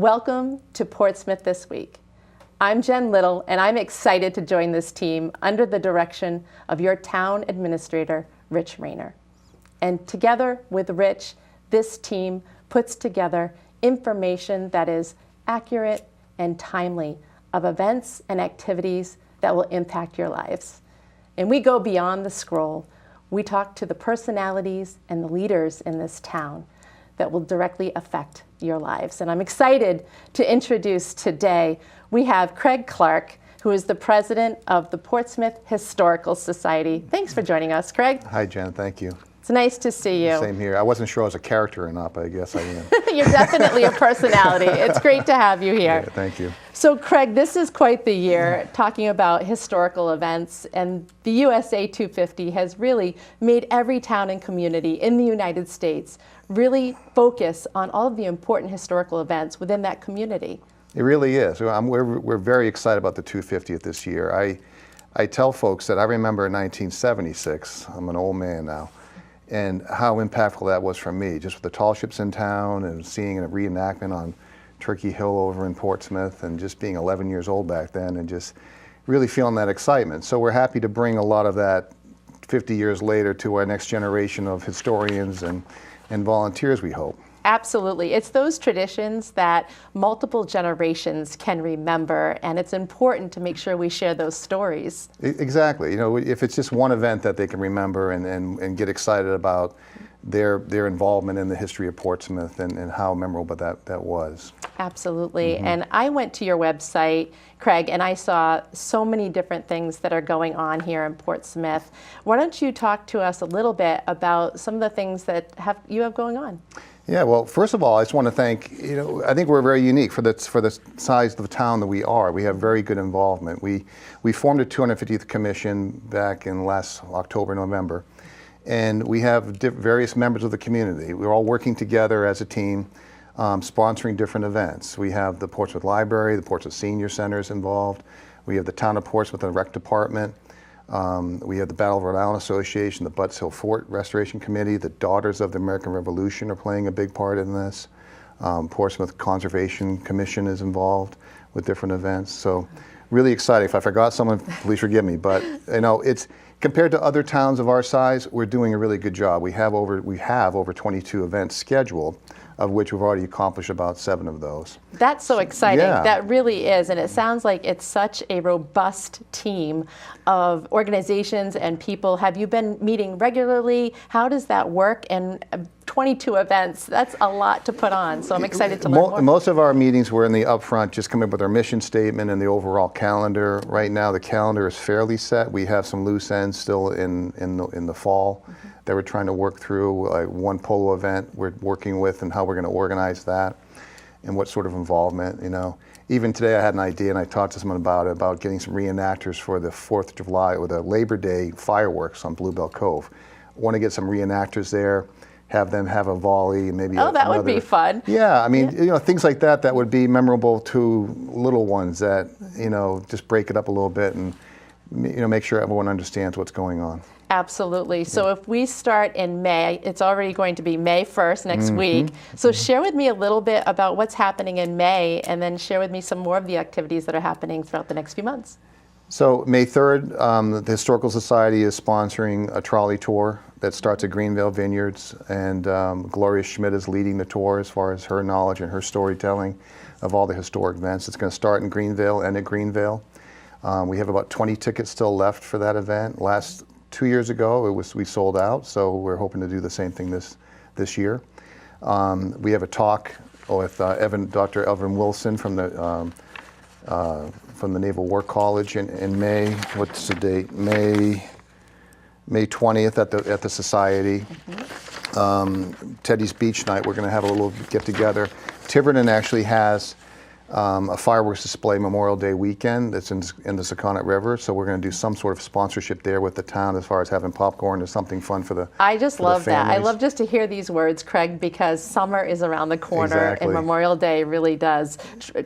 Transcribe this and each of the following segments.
Welcome to Portsmouth This Week. I'm Jenn Little, and I'm excited to join this team under the direction of your town administrator, Rich Rayner. And together with Rich, this team puts together information that is accurate and timely of events and activities that will impact your lives. And we go beyond the scroll. We talk to the personalities and the leaders in this town that will directly affect your lives. And I'm excited to introduce today, we have Craig Clark, who is the president of the Portsmouth Historical Society. Thanks for joining us, Craig. Hi, Jen. Thank you. It's nice to see you. Same here. I wasn't sure I was a character or not, but I guess I am. You're definitely a personality. It's great to have you here. Yeah, thank you. So, Craig, this is quite the year talking about historical events, and the USA 250 has really made every town and community in the United States really focus on all of the important historical events within that community. It really is. We're very excited about the 250th this year. I tell folks that I remember in 1976, I'm an old man now, and how impactful that was for me, just with the tall ships in town and seeing a reenactment on Turkey Hill over in Portsmouth, and just being 11 years old back then and just really feeling that excitement. So we're happy to bring a lot of that 50 years later to our next generation of historians and volunteers, we hope. Absolutely. It's those traditions that multiple generations can remember, and it's important to make sure we share those stories. Exactly. You know, if it's just one event that they can remember and get excited about their involvement in the history of Portsmouth and how memorable that was. Absolutely. Mm-hmm. And I went to your website, Craig, and I saw so many different things that are going on here in Portsmouth. Why don't you talk to us a little bit about some of the things that you have going on? Yeah, well, first of all, I just want to thank, I think we're very unique for the size of the town that we are. We have very good involvement. We formed a 250th commission back in last October, November, and we have various members of the community. We're all working together as a team, sponsoring different events. We have the Portsmouth Library, the Portsmouth Senior Centers involved. We have the Town of Portsmouth and Rec Department. We have the Battle of Rhode Island Association, the Butts Hill Fort Restoration Committee, the Daughters of the American Revolution are playing a big part in this. Portsmouth Conservation Commission is involved with different events. So really exciting. If I forgot someone, please forgive me. But it's compared to other towns of our size, we're doing a really good job. We have over 22 events scheduled, of which we've already accomplished about 7 of those. That's so exciting. Yeah. That really is. And it sounds like it's such a robust team of organizations and people. Have you been meeting regularly? How does that work? And 22 events, that's a lot to put on. So I'm excited to learn more. Most of our meetings were in the upfront, just coming up with our mission statement and the overall calendar. Right now, the calendar is fairly set. We have some loose ends still in the fall. Mm-hmm. That we're trying to work through, like one polo event we're working with and how we're going to organize that and what sort of involvement, Even today I had an idea and I talked to someone about getting some reenactors for the 4th of July or the Labor Day fireworks on Bluebell Cove. I want to get some reenactors there, have them have a volley, maybe that would be fun. Yeah, I mean, things like that would be memorable to little ones that, just break it up a little bit and, make sure everyone understands what's going on. Absolutely. So if we start in May, it's already going to be May 1st next week. So share with me a little bit about what's happening in May, and then share with me some more of the activities that are happening throughout the next few months. So May 3rd, the Historical Society is sponsoring a trolley tour that starts at Greenvale Vineyards, and Gloria Schmidt is leading the tour as far as her knowledge and her storytelling of all the historic events. It's going to start in Greenvale and at Greenvale. We have about 20 tickets still left for that event. Last 2 years ago, we sold out, so we're hoping to do the same thing this year. We have a talk with Dr. Evan Wilson from the Naval War College in May. What's the date? May 20th at the Society. Teddy's Beach Night. We're going to have a little get together. Tiverton actually has a fireworks display Memorial Day weekend that's in the Sakonnet River. So we're going to do some sort of sponsorship there with the town as far as having popcorn or something fun for the I just for the love that. I families. love just to hear these words, Craig, because summer is around the corner Exactly. and Memorial Day really does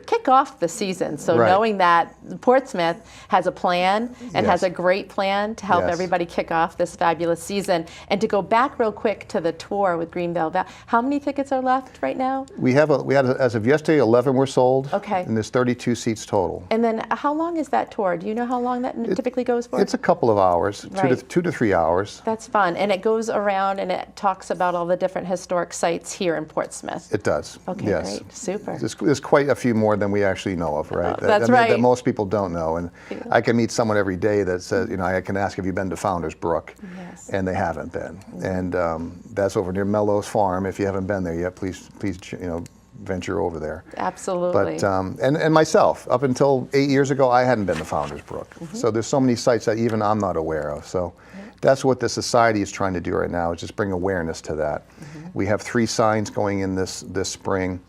kick off the season. So Right. knowing that Portsmouth has a plan and has Yes. a great plan to help Yes. everybody kick off this fabulous season. And to go back real quick to the tour with Greenville Valley, how many tickets are left right now? We had as of yesterday 11 were sold. Okay. And there's 32 seats total. And then how long is that tour? Do you know how long that typically goes for? It's a couple of hours, Right. 2 to 3 hours. That's fun. And it goes around and it talks about all the different historic sites here in Portsmouth. It does. Okay, Yes. great. Super. There's quite a few more than we actually know of, right? That's that right. most people don't know. And I can meet someone every day that says, I can ask, have you been to Founder's Brook? Yes. And they haven't been. And that's over near Mellows Farm. If you haven't been there yet, please, venture over there. Absolutely. But and myself, up until 8 years ago, I hadn't been to Founder's Brook. Mm-hmm. So there's so many sites that even I'm not aware of. So that's what the society is trying to do right now, is just bring awareness to that. Mm-hmm. We have 3 signs going in this spring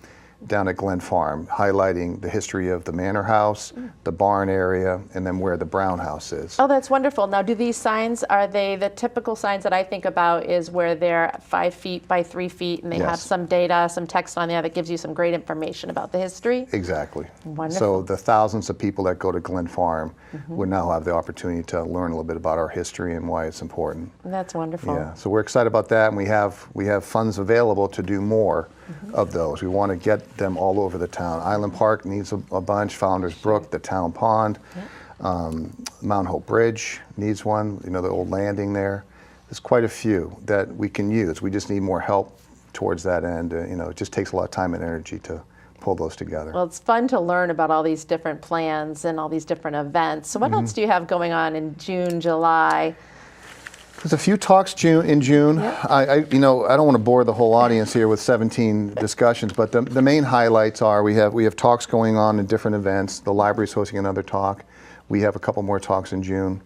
down at Glen Farm, highlighting the history of the manor house, the barn area, and then where the Brown House is. Oh, that's wonderful. Now, do these signs, are they the typical signs that I think about is where they're 5 feet by 3 feet and they have Yes. some data, some text on there that gives you some great information about the history? Exactly. Wonderful. So the thousands of people that go to Glen Farm would now have the opportunity to learn a little bit about our history and why it's important. That's wonderful. Yeah, so we're excited about that, and we have funds available to do more of those. We want to get them all over the town. Island Park needs a bunch, Founder's Brook, the town pond, Mount Hope Bridge needs one, the old landing there. There's quite a few that we can use. We just need more help towards that end. It just takes a lot of time and energy to pull those together. Well, it's fun to learn about all these different plans and all these different events. So what else do you have going on in June, July? There's a few talks in June. Yep. I don't want to bore the whole audience here with 17 discussions, but the main highlights are we have talks going on in different events. The library's hosting another talk. We have a couple more talks in June.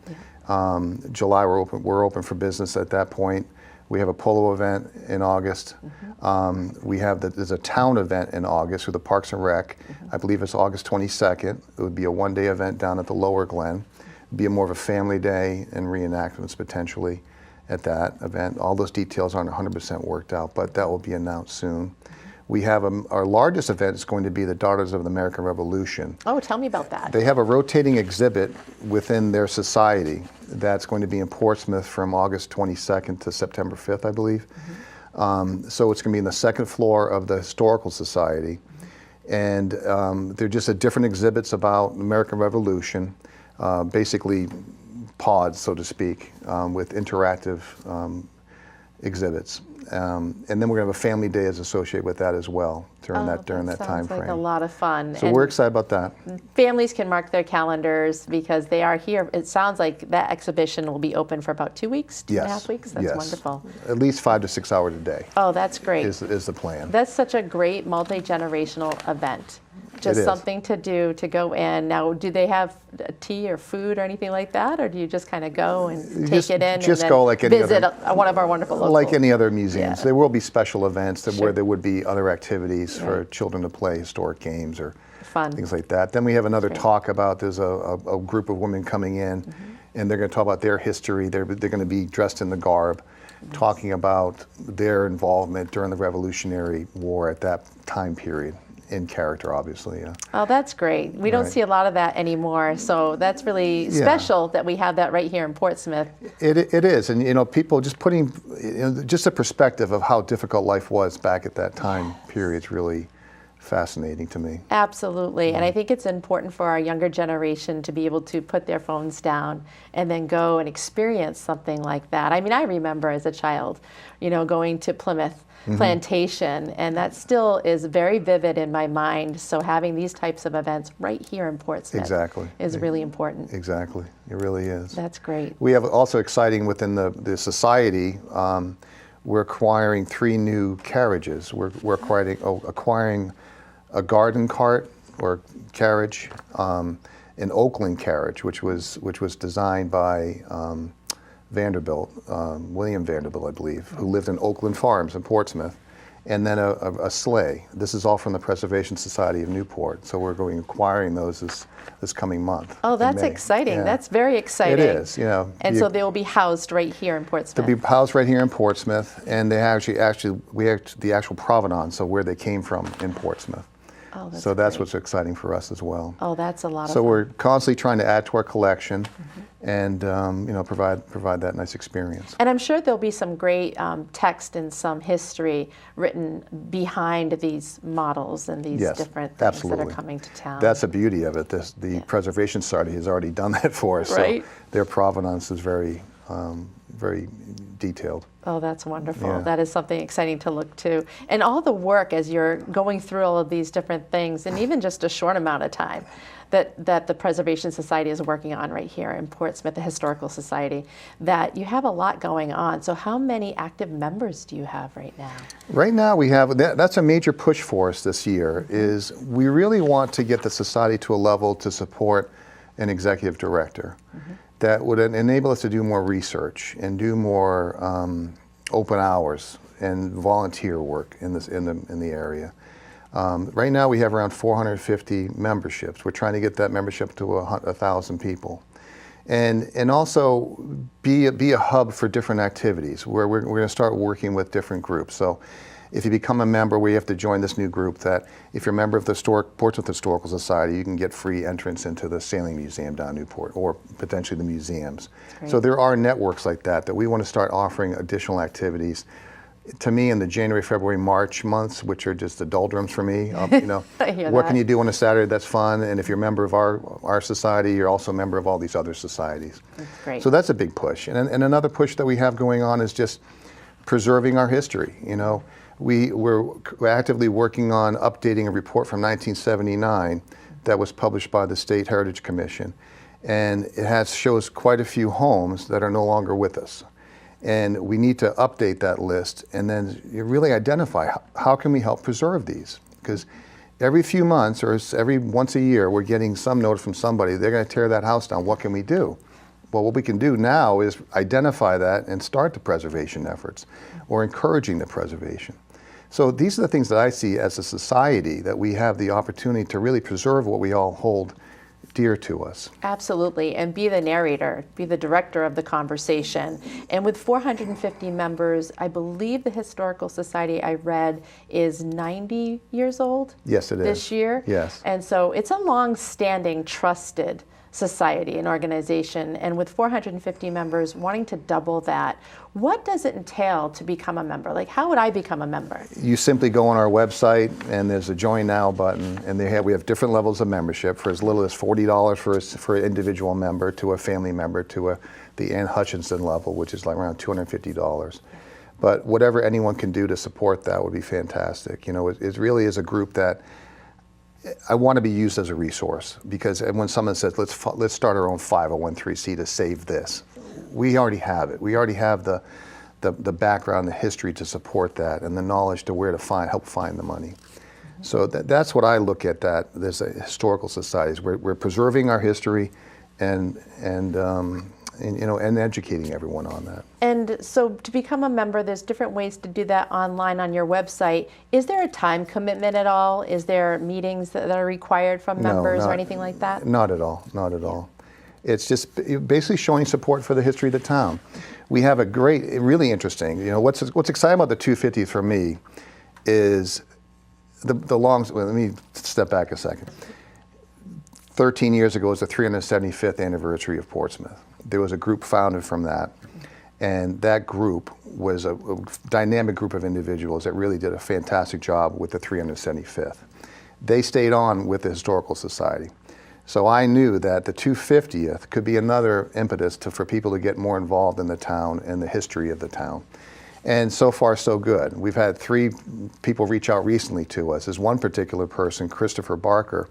July we're open for business at that point. We have a polo event in August. There's a town event in August with the Parks and Rec. I believe it's August 22nd. It would be a one-day event down at the Lower Glen. Be more of a family day and reenactments potentially at that event. All those details aren't 100% worked out, but that will be announced soon. We have our largest event is going to be the Daughters of the American Revolution. Oh, tell me about that. They have a rotating exhibit within their society that's going to be in Portsmouth from August 22nd to September 5th, I believe. So it's going to be in the second floor of the Historical Society. And they're just different exhibits about the American Revolution. Basically pods, so to speak, with interactive exhibits. And then we're going to have a family day as associated with that as well during that time sounds frame. like a lot of fun. So And we're excited about that. families can mark their calendars because they are here. It sounds like that exhibition will be open for about 2 weeks, 2.5 weeks. That's yes. wonderful. At least 5 to 6 hours a day Oh, that's great. is the plan. That's such a great multi-generational event. Just is. something to do to go in. Now, do they have tea or food or anything like that, or do you just kind of go and take it in just and go then like any visit other- one of our wonderful locals? Like any other museums, Yeah. there will be special events where Sure. there would be other activities for Right. children to play, historic games or Fun. things like that. Then we have another Great. talk about there's a group of women coming in, and they're going to talk about their history. They're going to be dressed in the garb, talking about their involvement during the Revolutionary War at that time period. In character, obviously. Yeah. Oh, that's great. We don't Right. see a lot of that anymore, so that's really special that we have that right here in Portsmouth. It is, and people just putting just a perspective of how difficult life was back at that time period is really fascinating to me. Absolutely, and I think it's important for our younger generation to be able to put their phones down and then go and experience something like that. I mean, I remember as a child, going to Plymouth Plantation, and that still is very vivid in my mind. So having these types of events right here in Portsmouth Exactly. is really important. Exactly, it really is. That's great. We have also exciting within the society. We're acquiring 3 new carriages. We're acquiring a garden cart or carriage, an Oakland carriage, which was designed by Vanderbilt, William Vanderbilt, I believe, who lived in Oakland Farms in Portsmouth. and then a sleigh. This is all from the Preservation Society of Newport, so we're going acquiring those this coming month. Oh, that's exciting. Yeah. That's very exciting. It is, you know. And so they will be housed right here in Portsmouth. They'll be housed right here in Portsmouth, and they we have the actual provenance of where they came from in Portsmouth. Oh, that's so that's great. what's exciting for us as well. Oh, that's a lot of So fun. we're constantly trying to add to our collection, and you know, provide that nice experience. And I'm sure there'll be some great text and some history written behind these models and these Yes, different things absolutely. that are coming to town. That's the beauty of it. The Preservation Society has already done that for us. Right. So their provenance is very, very detailed. Oh, that's wonderful. Yeah. That is something exciting to look to. And all the work as you're going through all of these different things, and even just a short amount of time, that the Preservation Society is working on right here in Portsmouth, the Historical Society, that you have a lot going on. So how many active members do you have right now? Right now we have, that's a major push for us this year, is we really want to get the society to a level to support an executive director that would enable us to do more research and do more open hours and volunteer work in the area. Right now we have around 450 memberships. We're trying to get that membership to 1,000 people. And also be a hub for different activities where we're going to start working with different groups. So if you become a member, we have to join this new group that if you're a member of the Portsmouth Historical Society, you can get free entrance into the Sailing Museum down Newport or potentially the museums. So there are networks like that we want to start offering additional activities. To me, in the January, February, March months, which are just the doldrums for me, you know, what can you do on a Saturday that's fun? And if you're a member of our society, you're also a member of all these other societies. That's great. So that's a big push. And another push that we have going on is just preserving our history. You know, we're actively working on updating a report from 1979 that was published by the State Heritage Commission. And it shows quite a few homes that are no longer with us. And we need to update that list and then really identify how can we help preserve these? Because every few months or every once a year, we're getting some note from somebody, they're going to tear that house down. What can we do? Well, what we can do now is identify that and start the preservation efforts or encouraging the preservation. So these are the things that I see as a society that we have the opportunity to really preserve what we all hold dear to us. Absolutely, and be the narrator, be the director of the conversation. And with 450 members, I believe the Historical Society I read is 90 years old. Yes, it is. This year. Yes. And so it's a long-standing, trusted society and organization. And with 450 members wanting to double that, what does it entail to become a member? Like, how would I become a member? You simply go on our website and there's a Join Now button, and we have different levels of membership for as little as $40 for an individual member to a family member to the Ann Hutchinson level, which is like around $250. But whatever anyone can do to support that would be fantastic. You know, it really is a group that I want to be used as a resource, because when someone says, let's start our own 501(c) to save this, we already have it. We already have the background, the history to support that, and the knowledge to where to help find the money. So that's what I look at. That there's a historical societies. We're preserving our history, and educating everyone on that. And so to become a member, there's different ways to do that online on your website. Is there a time commitment at all? Is there meetings that are required from members or anything like that? Not at all, not at all. It's just basically showing support for the history of the town. We have a great, really interesting, you know, what's exciting about the 250th for me is well, let me step back a second. 13 years ago was the 375th anniversary of Portsmouth. There was a group founded from that, and that group was a dynamic group of individuals that really did a fantastic job with the 375th. They stayed on with the Historical Society. So I knew that the 250th could be another impetus for people to get more involved in the town and the history of the town. And so far, so good. We've had 3 people reach out recently to us. There's one particular person, Christopher Barker,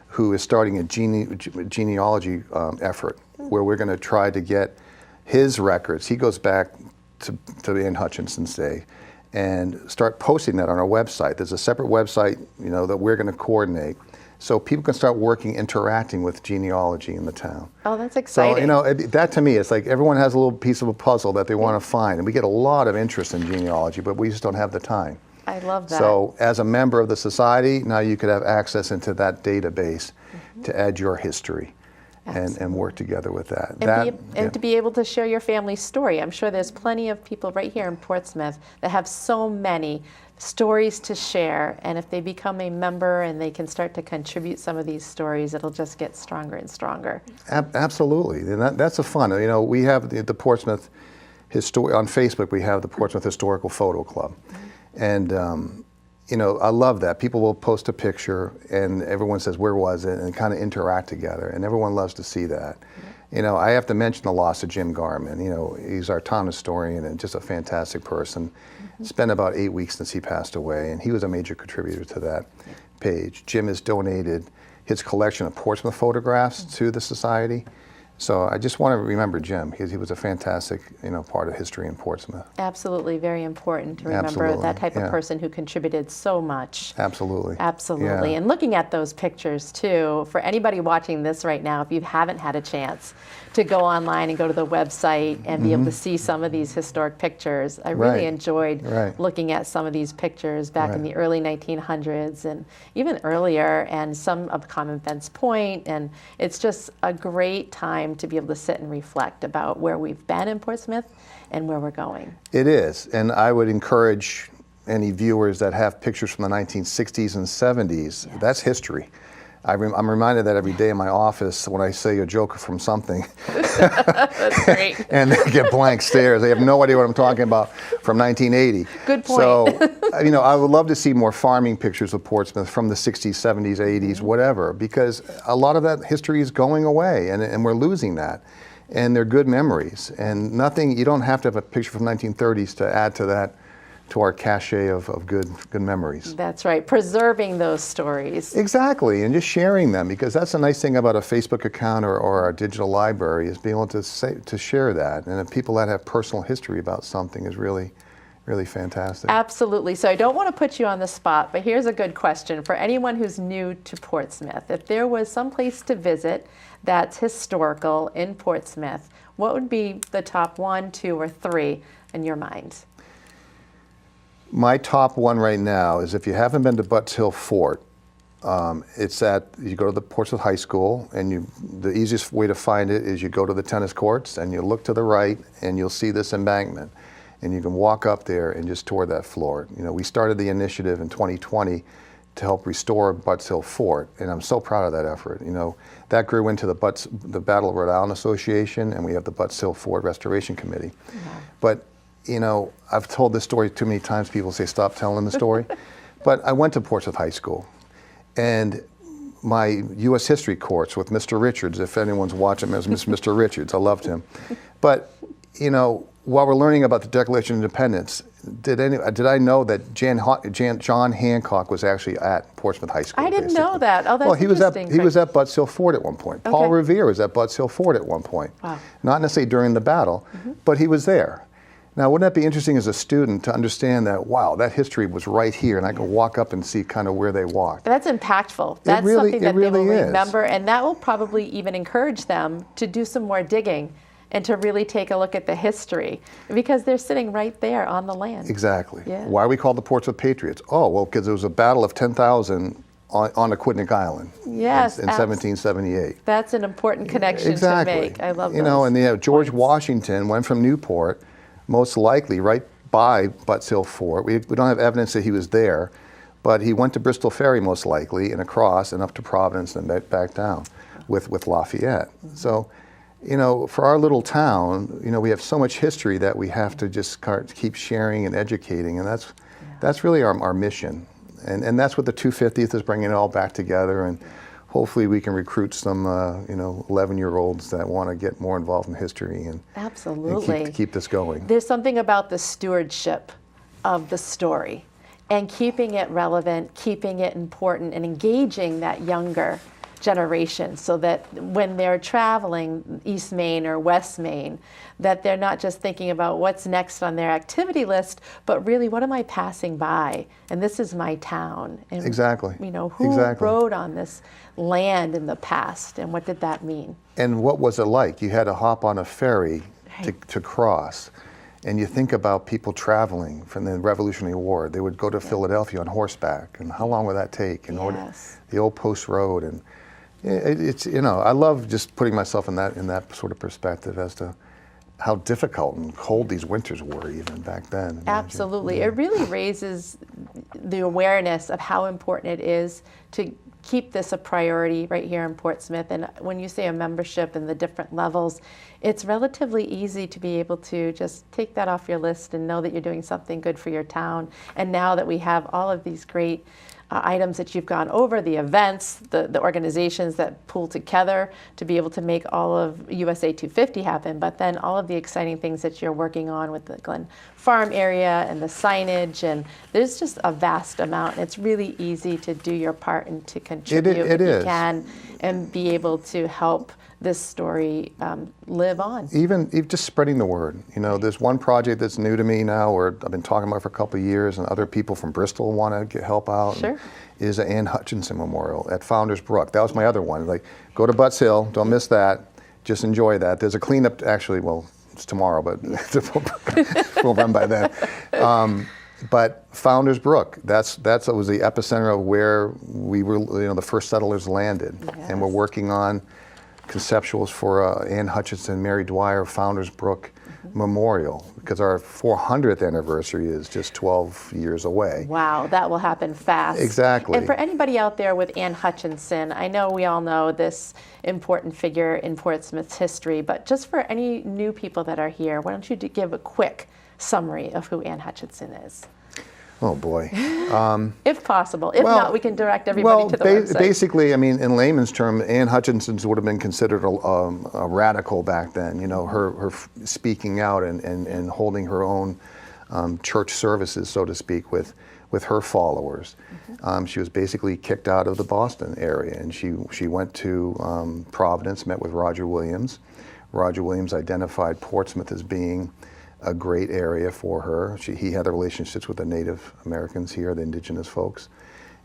who is starting a genealogy effort where we're going to try to get his records. He goes back to Ann Hutchinson's day and start posting that on our website. There's a separate website, you know, that we're going to coordinate, so people can start interacting with genealogy in the town. Oh, that's exciting. So, you know, that to me, it's like everyone has a little piece of a puzzle that they want to find, and we get a lot of interest in genealogy, but we just don't have the time. I love that. So as a member of the society, now you could have access into that database to add your history and work together with that. And to be able to share your family's story. I'm sure there's plenty of people right here in Portsmouth that have so many stories to share, and if they become a member and they can start to contribute some of these stories, it'll just get stronger and stronger. Absolutely, and that's a fun. You know, we have the Portsmouth on Facebook. We have the Portsmouth Historical Photo Club, and you know, I love that. People will post a picture, and everyone says, "Where was it?" and kind of interact together, and everyone loves to see that. You know, I have to mention the loss of Jim Garman. You know, he's our town historian and just a fantastic person. It's been about 8 weeks since he passed away, and he was a major contributor to that page. Jim has donated his collection of Portsmouth photographs to the society. So I just want to remember Jim, because he was a fantastic, you know, part of history in Portsmouth. Absolutely, very important to remember that type of person who contributed so much. Absolutely. Absolutely. Yeah. And looking at those pictures too, for anybody watching this right now, if you haven't had a chance to go online and go to the website and be able to see some of these historic pictures, I really enjoyed looking at some of these pictures back in the early 1900s and even earlier, and some of Common Fence Point, and it's just a great time to be able to sit and reflect about where we've been in Portsmouth and where we're going. It is, and I would encourage any viewers that have pictures from the 1960s and 70s, that's history. I'm reminded that every day in my office when I say a joke from something. That's great. And they get blank stares. They have no idea what I'm talking about from 1980. Good point. So, you know, I would love to see more farming pictures of Portsmouth from the 60s, 70s, 80s, whatever, because a lot of that history is going away, and we're losing that. And they're good memories. And nothing, you don't have to have a picture from 1930s to add to that, to our cachet of good memories. That's right, preserving those stories. Exactly, and just sharing them, because that's a nice thing about a Facebook account or our digital library, is being able to share that. And if people that have personal history about something is really fantastic. Absolutely. So I don't want to put you on the spot, but here's a good question for anyone who's new to Portsmouth. If there was some place to visit that's historical in Portsmouth, what would be the top 1, 2, or 3 in your mind? My top one right now is, if you haven't been to Butts Hill Fort, you go to the Portsmouth High School, and the easiest way to find it is you go to the tennis courts and you look to the right and you'll see this embankment, and you can walk up there and just tour that floor. You know, we started the initiative in 2020 to help restore Butts Hill Fort, and I'm so proud of that effort. You know, that grew into the Battle of Rhode Island Association, and we have the Butts Hill Fort Restoration Committee. But you know, I've told this story too many times. People say, stop telling the story. But I went to Portsmouth High School, and my U.S. history course with Mr. Richards, if anyone's watching, it was Mr. Richards. I loved him. But, you know, while we're learning about the Declaration of Independence, did I know that John Hancock was actually at Portsmouth High School? I didn't know that. Oh, that's interesting. He was at Butts Hill Fort at one point. Paul Revere was at Butts Hill Fort at one point. Wow. Not necessarily during the battle, but he was there. Now, wouldn't that be interesting as a student to understand that, wow, that history was right here, and I could walk up and see kind of where they walked? That's impactful. That's something that they will remember, and that will probably even encourage them to do some more digging and to really take a look at the history, because they're sitting right there on the land. Exactly. Yeah. Why are we called the Portsmouth Patriots? Oh, well, because there was a battle of 10,000 on Aquidneck Island in 1778. That's an important connection to make. I love that. You know, and George Washington went from Newport, most likely right by Butts Hill Fort. We don't have evidence that he was there, but he went to Bristol Ferry most likely, and across and up to Providence and back down with Lafayette. So, you know, for our little town, you know, we have so much history that we have to just keep sharing and educating, and that's really our mission. And that's what the 250th is, bringing it all back together, and hopefully we can recruit some, 11-year-olds that want to get more involved in history and keep this going. There's something about the stewardship of the story and keeping it relevant, keeping it important, and engaging that younger generation, so that when they're traveling East Main or West Main, that they're not just thinking about what's next on their activity list, but really, what am I passing by? And this is my town. And, exactly. You know, who rode on this land in the past, and what did that mean? And what was it like? You had to hop on a ferry to cross. And you think about people traveling from the Revolutionary War. They would go to Philadelphia on horseback, and how long would that take? In order, the old post road, and it's I love just putting myself in that sort of perspective as to how difficult and cold these winters were even back then. Absolutely. It really raises the awareness of how important it is to keep this a priority right here in Portsmouth. And when you say a membership and the different levels, it's relatively easy to be able to just take that off your list and know that you're doing something good for your town. And now that we have all of these great items that you've gone over, the events, the organizations that pull together to be able to make all of USA 250 happen, but then all of the exciting things that you're working on with the Glen Farm area and the signage, and there's just a vast amount. It's really easy to do your part and to contribute if you can and be able to help this story live on. Even just spreading the word. There's one project that's new to me now, where I've been talking about it for a couple of years, and other people from Bristol want to help out. Sure. Is an Ann Hutchinson Memorial at Founders Brook. That was my other one. Like, go to Butts Hill, don't miss that. Just enjoy that. There's a cleanup, actually, well, it's tomorrow, but we'll run by then. But Founders Brook, that was the epicenter of where we were, the first settlers landed. Yes. And we're working on conceptuals for Ann Hutchinson, Mary Dwyer, Founders Brook Memorial, because our 400th anniversary is just 12 years away. Wow, that will happen fast. Exactly. And for anybody out there with Ann Hutchinson, I know we all know this important figure in Portsmouth's history, but just for any new people that are here, why don't you give a quick summary of who Ann Hutchinson is? Oh boy. If possible. If not, we can direct everybody to the website. Basically, in layman's term, Ann Hutchinson would have been considered a radical back then. Her speaking out and holding her own church services, so to speak, with her followers. She was basically kicked out of the Boston area, and she went to Providence, met with Roger Williams. Roger Williams identified Portsmouth as being a great area for her. He had the relationships with the Native Americans here, the indigenous folks,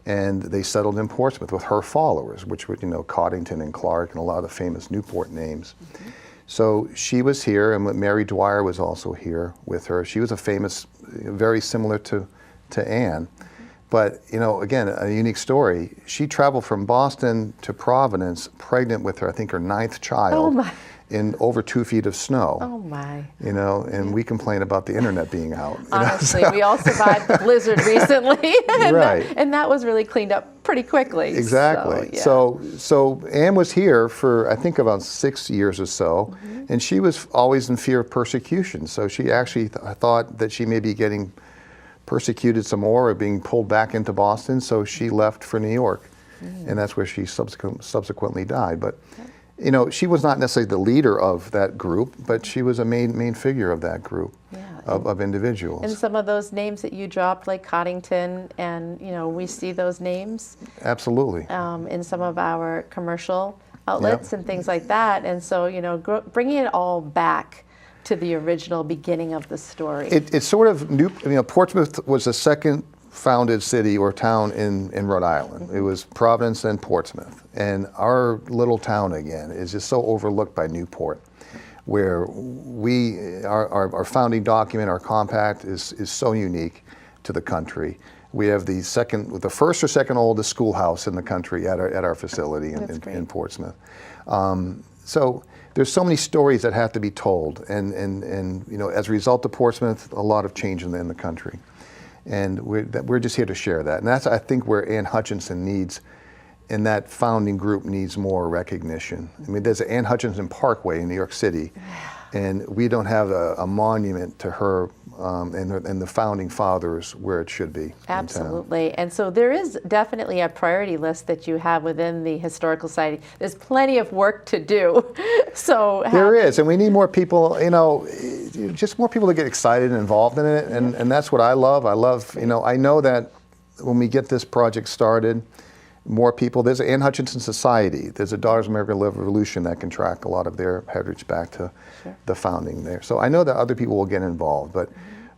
and they settled in Portsmouth with her followers, which were Coddington and Clark and a lot of the famous Newport names. So she was here, and Mary Dwyer was also here with her. She was a famous, very similar to Ann, but again, a unique story. She traveled from Boston to Providence, pregnant with her 9th child. Oh my. In over 2 feet of snow. Oh my. And we complain about the internet being out. Honestly, we all survived the blizzard recently, and that was really cleaned up pretty quickly. Exactly. So Ann was here for about 6 years or so, and she was always in fear of persecution. So she actually thought that she may be getting persecuted some more or being pulled back into Boston. So she left for New York, and that's where she subsequently died. But she was not necessarily the leader of that group, but she was a main figure of that group of individuals. And some of those names that you dropped, like Coddington, and we see those names. Absolutely. In some of our commercial outlets and things like that. And so, bringing it all back to the original beginning of the story. It's sort of new. Portsmouth was the second founded city or town in Rhode Island. It was Providence and Portsmouth. And our little town, again, is just so overlooked by Newport, where our founding document, our compact, is so unique to the country. We have the first or second oldest schoolhouse in the country at our facility in Portsmouth. So there's so many stories that have to be told. And as a result of Portsmouth, a lot of change in the country. And we're just here to share that. And that's, I think, where Ann Hutchinson and that founding group needs more recognition. There's an Ann Hutchinson Parkway in New York City, and we don't have a monument to her and the founding fathers where it should be. Absolutely. And so there is definitely a priority list that you have within the Historical Society. There's plenty of work to do. There is, and we need more people, just more people to get excited and involved in it, and that's what I love. I know that when we get this project started, more people, there's an Ann Hutchinson Society, there's a Daughters of American Revolution that can track a lot of their heritage back to the founding there. So I know that other people will get involved, but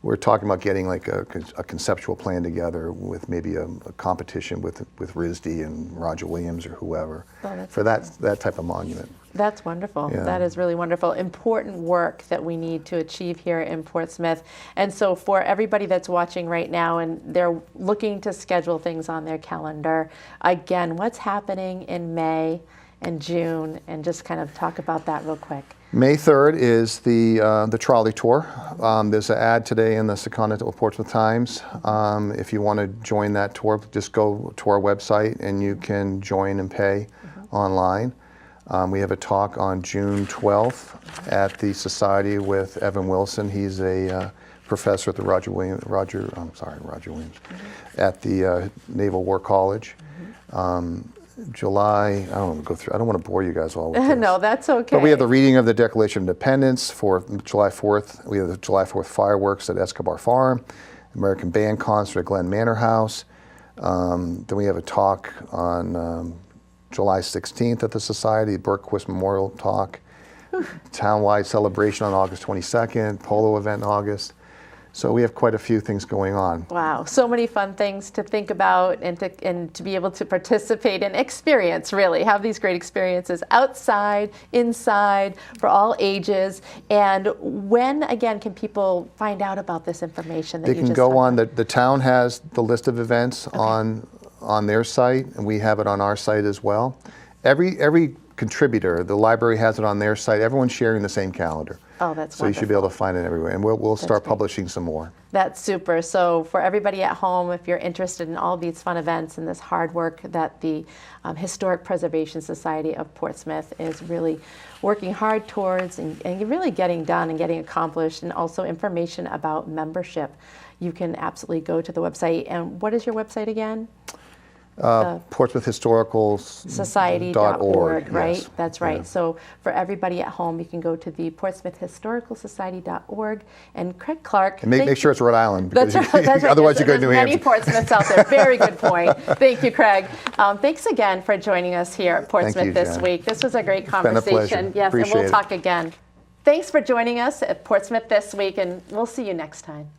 we're talking about getting like a conceptual plan together with maybe a competition with RISD and Roger Williams or whoever for that type of monument. That's wonderful. Yeah. That is really wonderful. Important work that we need to achieve here in Portsmouth. And so for everybody that's watching right now and they're looking to schedule things on their calendar, again, what's happening in May and June, and just kind of talk about that real quick. May 3rd is the trolley tour. There's an ad today in the Secunda Portsmouth Times. If you want to join that tour, just go to our website and you can join and pay online. We have a talk on June 12th at the Society with Evan Wilson. He's a professor at the Roger Williams at the Naval War College. July, I don't want to bore you guys all with this. No, that's okay. But we have the reading of the Declaration of Independence for July 4th. We have the July 4th fireworks at Escobar Farm, American Band concert at Glen Manor House. Then we have a talk on July 16th at the Society, Bergquist Memorial Talk, townwide celebration on August 22nd, polo event in August. So we have quite a few things going on. Wow, so many fun things to think about and to be able to participate and experience, really, have these great experiences outside, inside, for all ages. And when, again, can people find out about this information that They you can just go talked on, about? the town has the list of events on their site, and we have it on our site as well. Every contributor, the library has it on their site. Everyone's sharing the same calendar. Oh, that's so you should be able to find it everywhere, and we'll start publishing some more. That's super. So for everybody at home, if you're interested in all these fun events and this hard work that the Historic Preservation Society of Portsmouth is really working hard towards and really getting done and getting accomplished, and also information about membership, you can absolutely go to the website. And what is your website again? Portsmouth Historical Society.org, right? Yes. That's right. Yeah. So for everybody at home, you can go to the Portsmouth Historical Society.org. And Craig Clark. And make sure it's Rhode Island. Because That's right. That's right. Otherwise you go to New There's Hampshire. many Portsmouths out there. Very good point. Thank you, Craig. Thanks again for joining us here at Portsmouth this week. This was a great conversation. Been a pleasure. Yes, Appreciate and we'll it. talk again. Thanks for joining us at Portsmouth this week, and we'll see you next time.